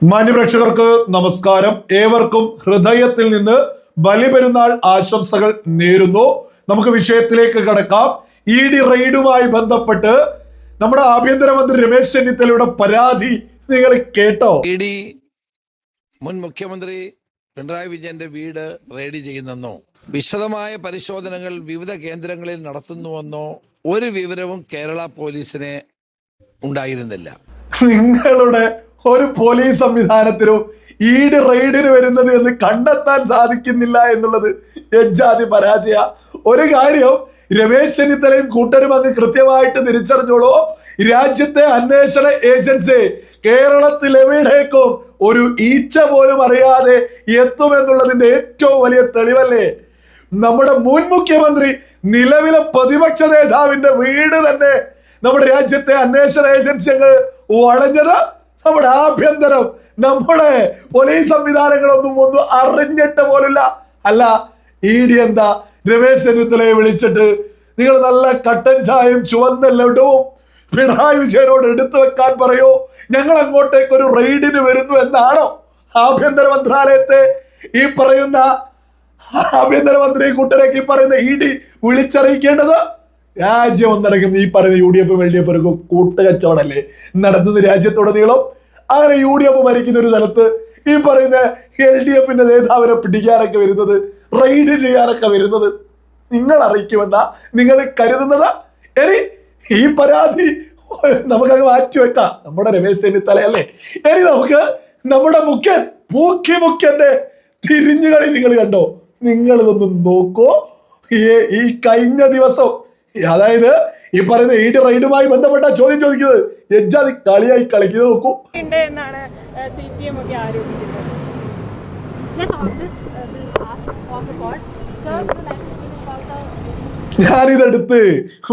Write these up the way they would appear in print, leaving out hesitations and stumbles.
മാന്യപ്രേക്ഷകർക്ക് നമസ്കാരം. ഏവർക്കും ഹൃദയത്തിൽ നിന്ന് ബലിപെരുന്നാൾ ആശംസകൾ നേരുന്നു. നമുക്ക് വിഷയത്തിലേക്ക് കടക്കാം. ഇഡി റെയ്ഡുമായി ബന്ധപ്പെട്ട് നമ്മുടെ ആഭ്യന്തരമന്ത്രി രമേശ് ചെന്നിത്തലയുടെ പരാതി നിങ്ങൾ കേട്ടോ? ഇഡി മുൻ മുഖ്യമന്ത്രി പിണറായി വിജയന്റെ വീട് റെയ്ഡ് ചെയ്യുന്നെന്നോ വിശദമായ പരിശോധനകൾ വിവിധ കേന്ദ്രങ്ങളിൽ നടത്തുന്നുവെന്നോ ഒരു വിവരവും കേരള പോലീസിന് ഉണ്ടായിരുന്നില്ല. നിങ്ങളുടെ ഒരു പോലീസ് സംവിധാനത്തിനും ഈഡ് റെയ്ഡിന് വരുന്നത് എന്ന് കണ്ടെത്താൻ സാധിക്കുന്നില്ല എന്നുള്ളത് എജ്ജാതി പരാജയ. ഒരു കാര്യം രമേശ് ചെന്നിത്തലയും കൂട്ടരും അത് കൃത്യമായിട്ട് തിരിച്ചറിഞ്ഞോളൂ. രാജ്യത്തെ അന്വേഷണ ഏജൻസി കേരളത്തിൽ എവിടേക്കും ഒരു ഈച്ച പോലും അറിയാതെ എത്തുമെന്നുള്ളതിന്റെ ഏറ്റവും വലിയ തെളിവല്ലേ നമ്മുടെ മുൻ മുഖ്യമന്ത്രി നിലവിലെ പ്രതിപക്ഷ നേതാവിന്റെ വീട് തന്നെ നമ്മുടെ രാജ്യത്തെ അന്വേഷണ ഏജൻസി അങ്ങ് വളഞ്ഞത്. നമ്മുടെ ആഭ്യന്തരം, നമ്മുടെ പോലീസ് സംവിധാനങ്ങളൊന്നും അറിഞ്ഞിട്ട് പോലില്ല. അല്ല, ഇഡി എന്താ രമേശ് ചെന്നിത്തലയെ വിളിച്ചിട്ട് നിങ്ങൾ നല്ല കട്ടൻ ചായയും ചുവന്ന ലഡുവും പിണറായി വിജയനോട് എടുത്തു വെക്കാൻ പറയോ, ഞങ്ങൾ അങ്ങോട്ടേക്ക് ഒരു റെയ്ഡിന് വരുന്നു എന്നാണോ ആഭ്യന്തര മന്ത്രാലയത്തെ ഈ പറയുന്ന ആഭ്യന്തരമന്ത്രി കൂട്ടരേക്ക് ഈ പറയുന്ന ഇഡി വിളിച്ചറിയിക്കേണ്ടത്? രാജ്യം ഒന്നടങ്കം ഈ പറയുന്ന UDF LDF ഒരു കൂട്ടുകച്ചവടല്ലേ നടത്തുന്നത് രാജ്യത്തുടനീളം. അങ്ങനെ UDF ഭരിക്കുന്ന ഒരു സ്ഥലത്ത് ഈ പറയുന്ന LDF നേതാവിനെ പിടിക്കാനൊക്കെ വരുന്നത്, റെയ്ഡ് ചെയ്യാനൊക്കെ വരുന്നത് നിങ്ങൾ അറിയിക്കുമെന്നാ നിങ്ങൾ കരുതുന്നത്? ഇനി ഈ പരാതി നമുക്കങ്ങ് മാറ്റിവെക്കാം. നമ്മുടെ രമേശ് ചെന്നിത്തലയല്ലേ. ഇനി നമുക്ക് നമ്മുടെ മുഖ്യന്റെ തിരിഞ്ഞുകളി നിങ്ങൾ കണ്ടോ? നിങ്ങൾ ഇതൊന്നും നോക്കൂ. ഈ കഴിഞ്ഞ ദിവസം, അതായത് ഈ പറയുന്ന ഈഡ് റെയ്ഡുമായി ബന്ധപ്പെട്ട ചോദ്യം ചോദിക്കുന്നത് എജ്ജാതി കളിയായി കളിക്കുന്നത് നോക്കൂ. ഞാനിതെടുത്ത്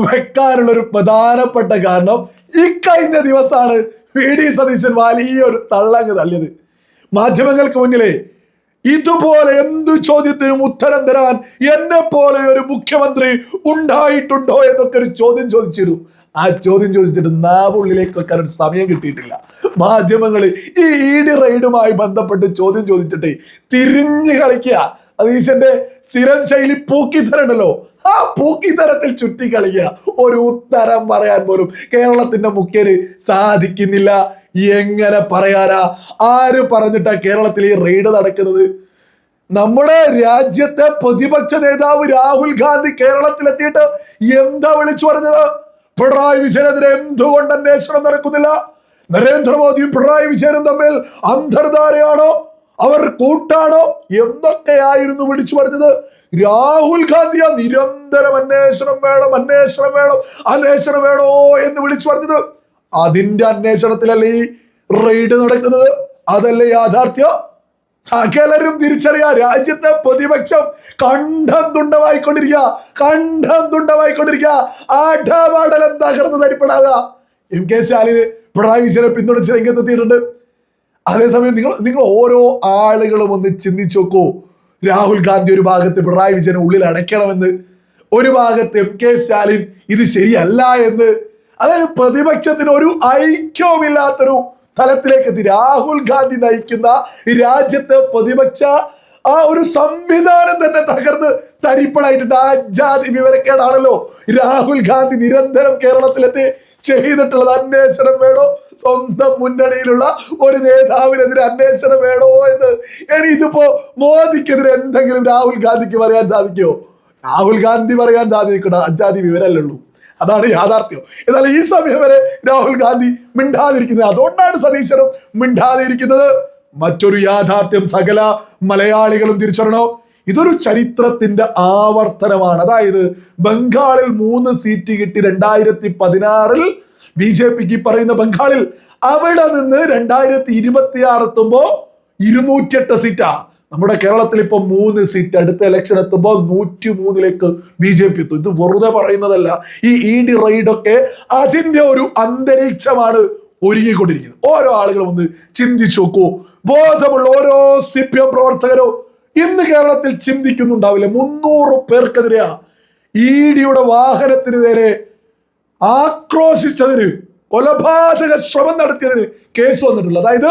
വെക്കാനുള്ള ഒരു പ്രധാനപ്പെട്ട കാരണം ഈ കഴിഞ്ഞ ദിവസമാണ് VD സതീശൻ വലിയൊരു തള്ളങ്ങ് തള്ളിയത്. മാധ്യമങ്ങൾക്ക് മുന്നിലെ ഇതുപോലെ എന്തു ചോദ്യത്തിനും ഉത്തരം തരാൻ എന്നെ പോലെ ഒരു മുഖ്യമന്ത്രി ഉണ്ടായിട്ടുണ്ടോ എന്നൊക്കെ ഒരു ചോദ്യം ചോദിച്ചിരുന്നു. ആ ചോദ്യം ചോദിച്ചിട്ട് നാവുള്ളിലേക്ക് വെക്കാൻ ഒരു സമയം കിട്ടിയിട്ടില്ല. മാധ്യമങ്ങൾ ഈ ഇഡി റെയ്ഡുമായി ബന്ധപ്പെട്ട് ചോദ്യം ചോദിച്ചിട്ട് തിരിഞ്ഞു കളിക്കുക. അതീശന്റെ സ്ഥിരം ശൈലി പൂക്കിത്തരണ്ടല്ലോ, ആ പൂക്കിത്തരത്തിൽ ചുറ്റി കളിക്കുക. ഒരു ഉത്തരം പറയാൻ പോലും കേരളത്തിന്റെ മുഖ്യന് സാധിക്കുന്നില്ല. എങ്ങനെ പറയാനാ? ആര് പറഞ്ഞിട്ടാ കേരളത്തിൽ ഈ റെയ്ഡ് നടക്കുന്നത്? നമ്മുടെ രാജ്യത്തെ പ്രതിപക്ഷ നേതാവ് രാഹുൽ ഗാന്ധി കേരളത്തിലെത്തിയിട്ട് എന്താ വിളിച്ചു പറഞ്ഞത്? പിണറായി വിജയനെതിരെ എന്തുകൊണ്ട് അന്വേഷണം നടക്കുന്നില്ല? നരേന്ദ്രമോദിയും പിണറായി വിജയനും തമ്മിൽ അന്തർധാരയാണോ, അവർ കൂട്ടാണോ എന്തൊക്കെയായിരുന്നു വിളിച്ചു പറഞ്ഞത്? രാഹുൽ ഗാന്ധിയാ നിരന്തരം അന്വേഷണം വേണോ എന്ന് വിളിച്ചു പറഞ്ഞത്. അതിന്റെ അന്വേഷണത്തിലല്ലേ ഈ റെയ്ഡ് നടക്കുന്നത്? അതല്ലേ യാഥാർത്ഥ്യം? സകലരും തിരിച്ചറിയാ. രാജ്യത്തെ പ്രതിപക്ഷം കണ്ഠം തുണ്ടമായിക്കൊണ്ടിരിക്കുക. ആഠാപാടലം തകർന്ന് തരിപ്പെടാവുക. MK സ്റ്റാലിന് പിണറായി വിജയനെ പിന്തുണച്ച് രംഗത്തെത്തിയിട്ടുണ്ട്. അതേസമയം നിങ്ങൾ ഓരോ ആളുകളും ഒന്ന് ചിന്തിച്ചു നോക്കൂ. രാഹുൽ ഗാന്ധി ഒരു ഭാഗത്ത് പിണറായി വിജയനെ ഉള്ളിൽ അടയ്ക്കണമെന്ന്, ഒരു ഭാഗത്ത് MK സ്റ്റാലിൻ ഇത് ശരിയല്ല എന്ന്. അതായത് പ്രതിപക്ഷത്തിന് ഒരു ഐക്യവുമില്ലാത്തൊരു തലത്തിലേക്ക് എത്തി. രാഹുൽ ഗാന്ധി നയിക്കുന്ന രാജ്യത്തെ പ്രതിപക്ഷ ആ ഒരു സംവിധാനം തന്നെ തകർന്ന് തരിപ്പണായിട്ടുണ്ട്. ആ ജാതി വിവരക്കേടാണല്ലോ രാഹുൽ ഗാന്ധി നിരന്തരം കേരളത്തിലെത്തി ചെയ്തിട്ടുള്ളത്. അന്വേഷണം വേണോ, സ്വന്തം മുന്നണിയിലുള്ള ഒരു നേതാവിനെതിരെ അന്വേഷണം വേണോ എന്ന്. ഇനി ഇതിപ്പോ മോദിക്കെതിരെ എന്തെങ്കിലും രാഹുൽ ഗാന്ധിക്ക് പറയാൻ സാധിക്കുമോ? രാഹുൽ ഗാന്ധി പറയാൻ സാധിക്കണ്ട അജാതി വിവരമല്ലേ ഉള്ളൂ. അതാണ് യാഥാർത്ഥ്യം. എന്നാൽ ഈ സമയം വരെ രാഹുൽ ഗാന്ധി മിണ്ടാതിരിക്കുന്നത്, അതുകൊണ്ടാണ് സതീശനും മിണ്ടാതിരിക്കുന്നത്. മറ്റൊരു യാഥാർത്ഥ്യം സകല മലയാളികളും തിരിച്ചറിയണോ. ഇതൊരു ചരിത്രത്തിന്റെ ആവർത്തനമാണ്. അതായത് ബംഗാളിൽ 3 സീറ്റ് കിട്ടി 2016 BJPക്ക് പറയുന്ന ബംഗാളിൽ. അവിടെ നിന്ന് 2026 എത്തുമ്പോ 208 സീറ്റാ. നമ്മുടെ കേരളത്തിൽ ഇപ്പൊ 3 സീറ്റ്. അടുത്ത ഇലക്ഷൻ എത്തുമ്പോൾ 103ലേക്ക് BJP എത്തും. ഇത് വെറുതെ പറയുന്നതല്ല. ഈ ഇഡി റെയ്ഡൊക്കെ അതിന്റെ ഒരു അന്തരീക്ഷമാണ് ഒരുങ്ങിക്കൊണ്ടിരിക്കുന്നത്. ഓരോ ആളുകളും ഒന്ന് ചിന്തിച്ചു നോക്കൂ. ബോധമുള്ള ഓരോ CPM പ്രവർത്തകരോ ഇന്ന് കേരളത്തിൽ ചിന്തിക്കുന്നുണ്ടാവില്ല. 300 പേർക്കെതിരെയാ ഇഡിയുടെ വാഹനത്തിന് നേരെ ആക്രോശിച്ചതിന്, കൊലപാതക ശ്രമം നടത്തിയതിന് കേസ് വന്നിട്ടുള്ളത്. അതായത്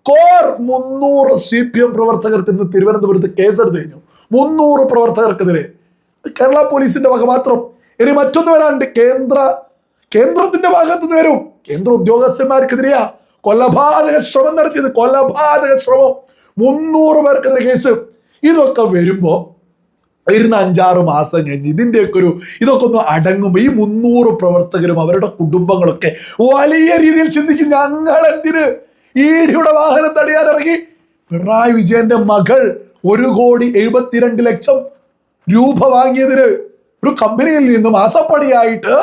കോർ 300 CPM പ്രവർത്തകർക്ക് ഇന്ന് തിരുവനന്തപുരത്ത് കേസെടുത്ത് കഴിഞ്ഞു. 300 പ്രവർത്തകർക്കെതിരെ. കേരള പോലീസിന്റെ വക മാത്രം. ഇനി മറ്റൊന്ന് വരാനുണ്ട്. കേന്ദ്രത്തിന്റെ ഭാഗത്ത് നിന്ന് വരും. കേന്ദ്ര ഉദ്യോഗസ്ഥന്മാർക്കെതിരെയാ കൊലപാതക ശ്രമം നടത്തിയത്. കൊലപാതക ശ്രമം 300 പേർക്കെതിരെ കേസ്. ഇതൊക്കെ വരുമ്പോ വരുന്ന 5-6 മാസം കഴിഞ്ഞ് ഇതൊക്കെ ഒന്ന് അടങ്ങുമ്പോ ഈ 300 പ്രവർത്തകരും അവരുടെ കുടുംബങ്ങളൊക്കെ വലിയ രീതിയിൽ ചിന്തിക്കും, ഞങ്ങൾ എന്തിന് EDയുടെ വാഹനം തടയാൻ ഇറങ്ങി? പിണറായി വിജയന്റെ മകൾ 1,72,00,000 രൂപ വാങ്ങിയതിന് ഒരു കമ്പനിയിൽ നിന്ന് മാസപ്പടിയായിട്ട്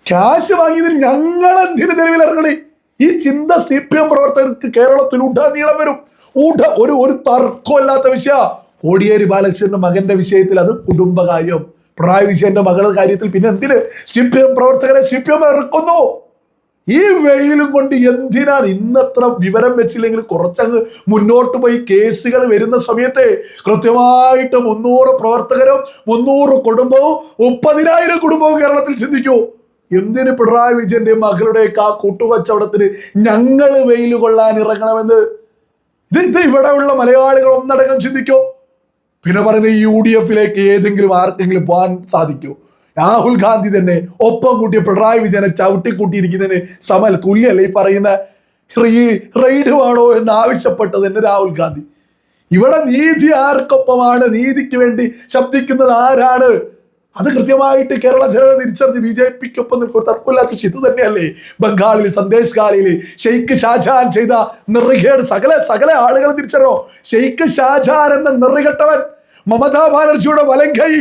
ക്യാഷ് വാങ്ങിയതിന് ഞങ്ങൾ എന്തിന് തെരുവിലിറങ്ങണി? ഈ ചിന്ത CPM പ്രവർത്തകർക്ക് കേരളത്തിൽ ഉടനീളം വരും. ഒരു തർക്കമില്ലാത്ത വിഷയ. കോടിയേരി ബാലകൃഷ്ണന്റെ മകന്റെ വിഷയത്തിൽ അത് കുടുംബകാര്യം. പിണറായി വിജയന്റെ മകളുടെ കാര്യത്തിൽ പിന്നെ എന്തിന് CPM പ്രവർത്തകരെ CPM ഇറക്കുന്നു? ഈ വെയിലും കൊണ്ട് എന്തിനാണ്? ഇന്നത്ര വിവരം വെച്ചില്ലെങ്കിൽ കുറച്ചങ്ങ് മുന്നോട്ട് പോയി കേസുകൾ വരുന്ന സമയത്ത് കൃത്യമായിട്ട് 300 പ്രവർത്തകരും 300 കുടുംബവും 30,000 കുടുംബവും കേരളത്തിൽ ചിന്തിക്കൂ. എന്തിന് പിണറായി വിജയന്റെ മകളുടെയൊക്കെ ആ കൂട്ടുകച്ചവടത്തിന് ഞങ്ങൾ വെയിൽ കൊള്ളാൻ ഇറങ്ങണമെന്ന്? ഇത് ഇവിടെയുള്ള മലയാളികൾ ഒന്നടങ്കം ചിന്തിക്കോ? പിന്നെ പറയുന്നത് UDFിലേക്ക് ഏതെങ്കിലും ആർക്കെങ്കിലും പോകാൻ സാധിക്കൂ? രാഹുൽ ഗാന്ധി തന്നെ ഒപ്പം കൂട്ടിയ പിണറായി വിജയനെ ചവിട്ടിക്കൂട്ടിയിരിക്കുന്നതിന് തുല്യല്ലേ ഈ പറയുന്ന റെയ്ഡ് വേണോ എന്ന് ആവശ്യപ്പെട്ടത് തന്നെ രാഹുൽ ഗാന്ധി. ഇവിടെ നീതി ആർക്കൊപ്പമാണ്? നീതിക്ക് വേണ്ടി ശബ്ദിക്കുന്നത് ആരാണ്? അത് കൃത്യമായിട്ട് കേരള ജനത തിരിച്ചറിഞ്ഞ് BJPക്കൊപ്പം നിൽക്കും. തർക്കമില്ലാത്ത ഇത് തന്നെയല്ലേ ബംഗാളിൽ സന്ദേശ് ഗാലിയിൽ ഷെയ്ഖ് ഷാജഹാൻ ചെയ്ത നെറികേട് സകല ആളുകളും തിരിച്ചറിയോ? ഷെയ്ഖ് ഷാജഹാൻ എന്ന നെറികെട്ടവൻ മമതാ ബാനർജിയുടെ വലങ്കൈ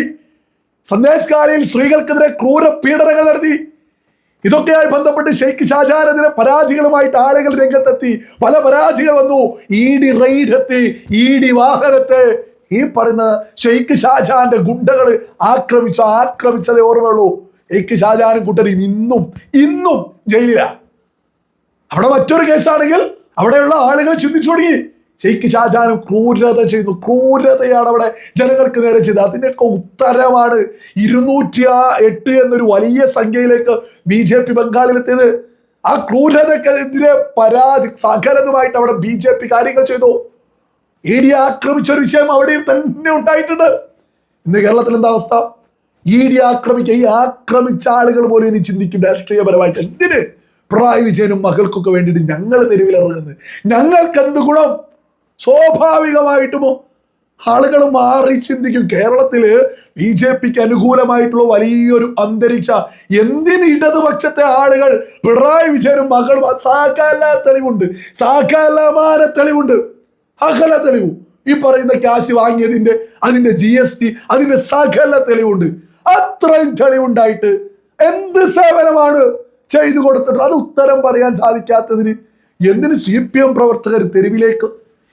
സന്ദേശ് ഗാലിയിൽ സ്ത്രീകൾക്കെതിരെ ക്രൂര പീഡനങ്ങൾ നടത്തി. ഇതൊക്കെയായി ബന്ധപ്പെട്ട് ഷെയ്ഖ് ഷാജഹാനെതിരെ പരാതികളുമായിട്ട് ആളുകൾ രംഗത്തെത്തി. പല പരാതികൾ വന്നു. ED റെയ്ഡ് എത്തി. ED വാഹനത്തെ ഈ പറയുന്ന ഷെയ്ഖ് ഷാജഹാന്റെ ഗുണ്ടകൾ ആക്രമിച്ചതേ ഓർമ്മയുള്ളൂ. ഷെയ്ഖ് ഷാജഹാനും കൂട്ടരും ഇന്നും ജയിലിലാണ്. അവിടെ മറ്റൊരു കേസാണെങ്കിൽ അവിടെയുള്ള ആളുകൾ ചിന്തിച്ചു തുടങ്ങി. ഷെയ്ഖ് ഷാജഹാനും ക്രൂരത ചെയ്യുന്നു. ക്രൂരതയാണ് അവിടെ ജനങ്ങൾക്ക് നേരെ ചെയ്തത്. അതിനൊക്കെ ഉത്തരമാണ് 208 എന്നൊരു വലിയ സംഖ്യയിലേക്ക് BJP ബംഗാളിലെത്തിയത്. ആ ക്രൂരതക്കെതിരെ പരാതി സകലതുമായിട്ട് അവിടെ BJP കാര്യങ്ങൾ ചെയ്തു. ED ആക്രമിച്ച ഒരു വിഷയം അവിടെയും തന്നെ ഉണ്ടായിട്ടുണ്ട്. ഇന്ന് കേരളത്തിൽ എന്താ അവസ്ഥ? ED ആക്രമിക്കുക. ഈ ആക്രമിച്ച ആളുകൾ പോലും ഇനി ചിന്തിക്കും രാഷ്ട്രീയപരമായിട്ട്, എന്തിന് പിണറായി വിജയനും മകൾക്കൊക്കെ വേണ്ടിയിട്ട് ഞങ്ങൾ തെരുവിലിറങ്ങുന്നത്? ഞങ്ങൾക്ക് എന്ത് ഗുണം? സ്വാഭാവികമായിട്ടും ആളുകൾ മാറി ചിന്തിക്കും. കേരളത്തില് BJPക്ക് അനുകൂലമായിട്ടുള്ള വലിയൊരു അന്തരീക്ഷ. എന്തിന് ഇടതുപക്ഷത്തെ ആളുകൾ പിണറായി വിജയനും മകൾ സകല തെളിവുണ്ട്, സകലമാന തെളിവുണ്ട്, അകല തെളിവും. ഈ പറയുന്ന ക്യാഷ് വാങ്ങിയതിന്റെ അതിന്റെ GST അതിന്റെ സകല തെളിവുണ്ട്. അത്രയും തെളിവുണ്ടായിട്ട് എന്ത് സേവനമാണ് ചെയ്തു കൊടുത്തിട്ട് അത് ഉത്തരം പറയാൻ സാധിക്കാത്തതിന് എന്തിന് CPM പ്രവർത്തകർ തെരുവിലേക്ക്?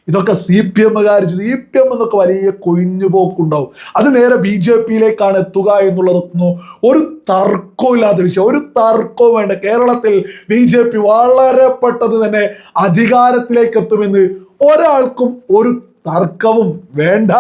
ഇതൊക്കെ CPMകാർ CPM എന്നൊക്കെ വലിയ കൊഴിഞ്ഞുപോക്കുണ്ടാവും. അത് നേരെ BJPയിലേക്കാണ് എത്തുക എന്നുള്ളതൊന്നും ഒരു തർക്കമില്ലാത്ത വിഷയം. ഒരു തർക്കവും വേണ്ട. കേരളത്തിൽ BJP വളരെ പെട്ടെന്ന് തന്നെ അധികാരത്തിലേക്ക് എത്തുമെന്ന് ഒരാൾക്കും ഒരു തർക്കവും വേണ്ട.